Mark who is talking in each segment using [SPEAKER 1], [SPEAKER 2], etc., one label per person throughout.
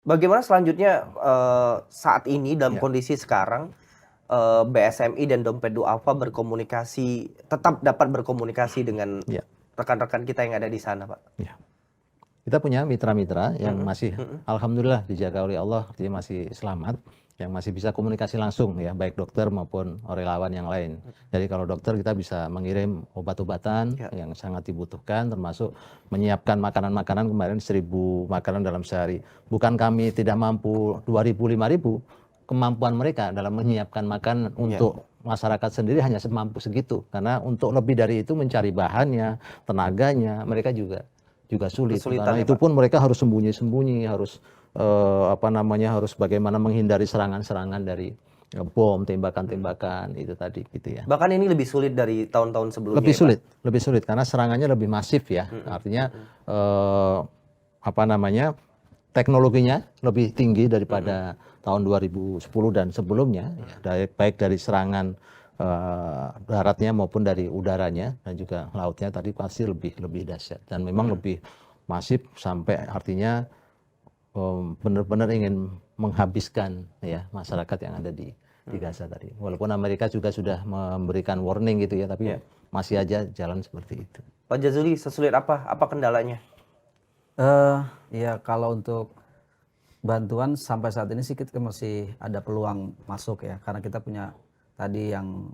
[SPEAKER 1] Bagaimana selanjutnya saat ini dalam
[SPEAKER 2] Ya.
[SPEAKER 1] kondisi sekarang BSMI dan Dompet Duafa tetap dapat berkomunikasi dengan
[SPEAKER 2] Ya.
[SPEAKER 1] rekan-rekan kita yang ada di sana, Pak?
[SPEAKER 2] Ya. Kita punya mitra-mitra yang masih alhamdulillah dijaga oleh Allah, artinya masih selamat, yang masih bisa komunikasi langsung ya, baik dokter maupun relawan yang lain. Jadi kalau dokter kita bisa mengirim obat-obatan
[SPEAKER 1] Ya.
[SPEAKER 2] yang sangat dibutuhkan, termasuk menyiapkan makanan-makanan kemarin 1.000 makanan dalam sehari. Bukan kami tidak mampu 2.000, 5.000, kemampuan mereka dalam menyiapkan makanan untuk masyarakat sendiri hanya semampu segitu. Karena untuk lebih dari itu mencari bahannya, tenaganya, mereka juga sulit.
[SPEAKER 1] Kesulitan
[SPEAKER 2] Karena
[SPEAKER 1] ya,
[SPEAKER 2] itu
[SPEAKER 1] Pak?
[SPEAKER 2] pun mereka harus sembunyi-sembunyi, harus harus bagaimana menghindari serangan-serangan dari bom, tembakan-tembakan itu tadi gitu ya.
[SPEAKER 1] Bahkan ini lebih sulit dari tahun-tahun sebelumnya ya, Pak?
[SPEAKER 2] Lebih sulit karena serangannya lebih masif ya. Artinya teknologinya lebih tinggi daripada tahun 2010 dan sebelumnya, ya, baik dari serangan daratnya maupun dari udaranya dan juga lautnya tadi pasti lebih dahsyat dan memang lebih masif sampai artinya benar-benar ingin menghabiskan ya masyarakat yang ada di Gaza tadi. Walaupun Amerika juga sudah memberikan warning gitu ya, tapi masih aja jalan seperti itu.
[SPEAKER 1] Pak Jazuli, sesulit apa? Apa kendalanya?
[SPEAKER 3] Ya kalau untuk bantuan sampai saat ini sih kita masih ada peluang masuk ya, karena kita punya tadi yang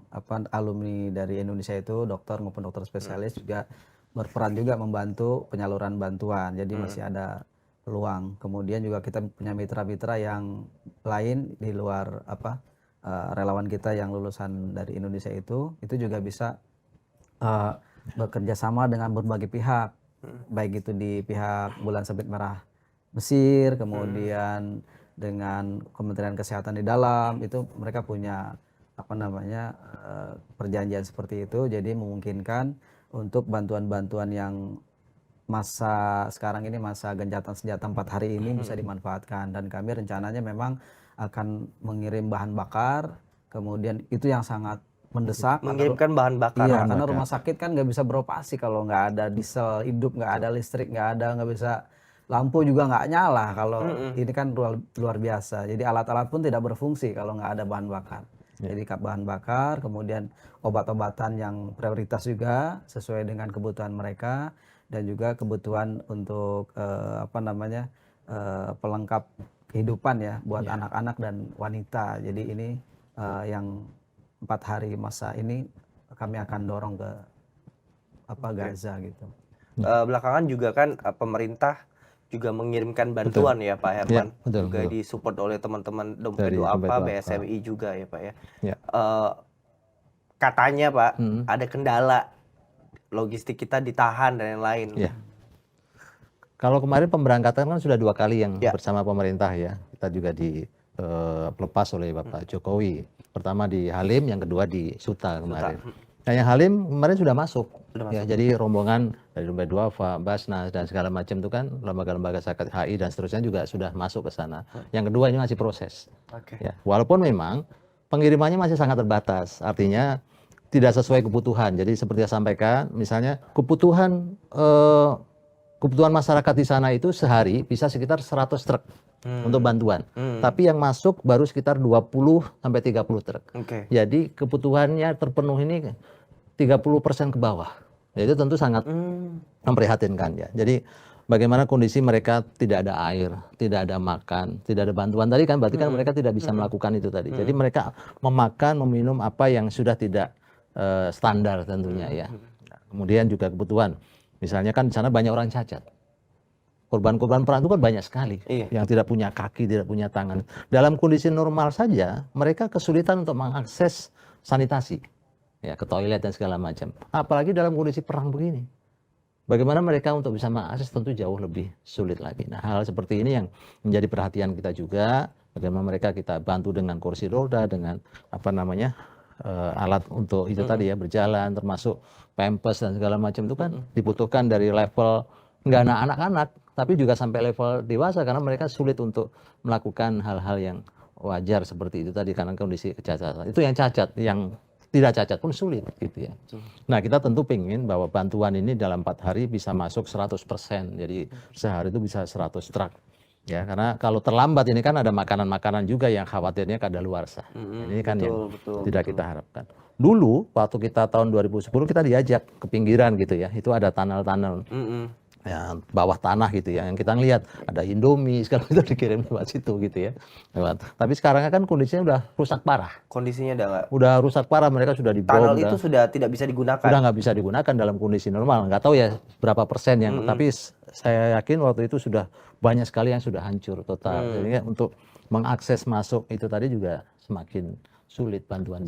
[SPEAKER 3] alumni dari Indonesia itu dokter maupun dokter spesialis juga berperan juga membantu penyaluran bantuan, jadi masih ada peluang. Kemudian juga kita punya mitra-mitra yang lain di luar relawan kita yang lulusan dari Indonesia itu juga bisa bekerja sama dengan berbagai pihak, baik itu di pihak Bulan Sabit Merah Mesir, kemudian dengan Kementerian Kesehatan di dalam itu mereka punya perjanjian seperti itu, jadi memungkinkan untuk bantuan-bantuan yang masa sekarang ini, masa gencatan senjata 4 hari ini bisa dimanfaatkan. Dan kami rencananya memang akan mengirim bahan bakar, kemudian itu yang sangat mendesak.
[SPEAKER 1] Mengirimkan bahan bakar.
[SPEAKER 3] Iya, karena rumah sakit kan nggak bisa beroperasi kalau nggak ada diesel hidup, nggak ada listrik, nggak bisa, lampu juga nggak nyala kalau ini kan luar biasa. Jadi alat-alat pun tidak berfungsi kalau nggak ada bahan bakar. Jadi bahan bakar, kemudian obat-obatan yang prioritas juga sesuai dengan kebutuhan mereka, dan juga kebutuhan untuk pelengkap kehidupan ya buat anak-anak dan wanita. Jadi ini yang 4 hari masa ini kami akan dorong ke Gaza gitu.
[SPEAKER 1] Belakangan juga kan pemerintah juga mengirimkan bantuan ya Pak Herman, juga disupport oleh teman-teman Dompet Duafa, BSMI juga ya Pak ya. Katanya Pak ada kendala logistik kita ditahan dan lain-lain.
[SPEAKER 2] Kalau kemarin pemberangkatan kan sudah 2 kali yang bersama pemerintah ya, kita juga dilepas oleh Bapak Jokowi. Pertama di Halim, yang kedua di Suta kemarin. Nah yang Halim kemarin sudah masuk. Ya, jadi rombongan dari Dompet Duafa, Basnas dan segala macam itu kan lembaga-lembaga zakat HI dan seterusnya juga sudah masuk ke sana. Yang kedua ini masih proses. Ya, walaupun memang pengirimannya masih sangat terbatas, artinya tidak sesuai kebutuhan. Jadi seperti saya sampaikan, misalnya kebutuhan masyarakat di sana itu sehari bisa sekitar 100 truk untuk bantuan. Tapi yang masuk baru sekitar 20 sampai 30 truk. Jadi kebutuhannya terpenuh ini 30% ke bawah. Jadi tentu sangat memprihatinkan ya. Jadi bagaimana kondisi mereka tidak ada air, tidak ada makan, tidak ada bantuan tadi kan, berarti kan mereka tidak bisa melakukan itu tadi. Jadi mereka memakan, meminum apa yang sudah tidak standar tentunya ya. Kemudian juga kebutuhan. Misalnya kan di sana banyak orang cacat. Korban-korban perang itu kan banyak sekali yang tidak punya kaki, tidak punya tangan. Dalam kondisi normal saja mereka kesulitan untuk mengakses sanitasi. Ya, ke toilet dan segala macam. Apalagi dalam kondisi perang begini. Bagaimana mereka untuk bisa mengakses tentu jauh lebih sulit lagi. Nah, hal seperti ini yang menjadi perhatian kita juga. Bagaimana mereka kita bantu dengan kursi roda, dengan alat untuk itu tadi ya, berjalan, termasuk pampers dan segala macam itu kan dibutuhkan dari level nggak anak-anak, tapi juga sampai level dewasa karena mereka sulit untuk melakukan hal-hal yang wajar seperti itu tadi karena kondisi kecacatan. Itu yang cacat, yang tidak cacat pun sulit gitu ya. Nah kita tentu pengen bahwa bantuan ini dalam 4 hari bisa masuk 100%. Jadi sehari itu bisa 100 truk. Ya, karena kalau terlambat ini kan ada makanan-makanan juga yang khawatirnya kadaluarsa. Ini kan yang tidak kita harapkan. Dulu waktu kita tahun 2010 kita diajak ke pinggiran gitu ya, itu ada tunnel-tunnel. Ya, bawah tanah gitu ya, yang kita ngelihat ada Indomie sekarang itu dikirim lewat situ gitu ya. Tapi sekarang kan kondisinya udah rusak parah.
[SPEAKER 1] Kondisinya
[SPEAKER 2] udah rusak parah, mereka sudah dibom.
[SPEAKER 1] Tunnel itu sudah tidak bisa digunakan.
[SPEAKER 2] Sudah nggak bisa digunakan dalam kondisi normal. Nggak tahu ya berapa persen yang, tapi saya yakin waktu itu sudah banyak sekali yang sudah hancur total. Jadi untuk mengakses masuk itu tadi juga semakin sulit bantuan.